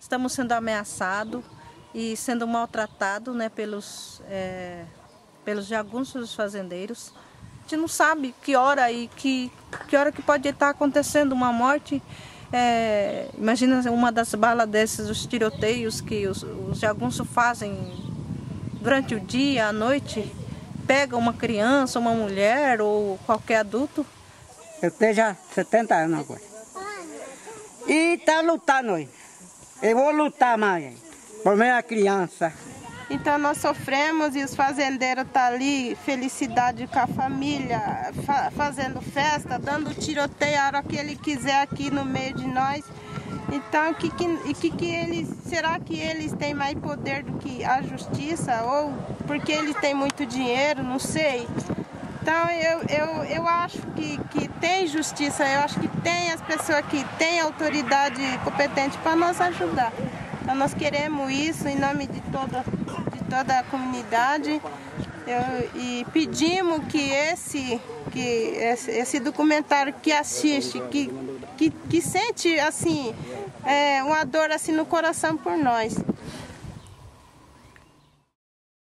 estamos sendo ameaçados e sendo maltratados, né, pelos jagunços dos fazendeiros. A gente não sabe que hora que pode estar acontecendo uma morte. Imagina uma das balas desses, os tiroteios que os jagunços fazem durante o dia, à noite, pega uma criança, uma mulher ou qualquer adulto. Eu tenho já 70 anos agora. E tá lutando aí. Eu vou lutar mais por minha criança. Então nós sofremos e os fazendeiros estão ali, felicidade com a família, fazendo festa, dando tiroteio a hora que ele quiser aqui no meio de nós. Então será que eles têm mais poder do que a justiça? Ou porque eles têm muito dinheiro? Não sei. Então eu acho que tem justiça, eu acho que tem as pessoas que têm autoridade competente para nos ajudar. Então nós queremos isso em nome de toda a comunidade e pedimos que esse documentário que assiste, que sente assim uma dor assim no coração por nós.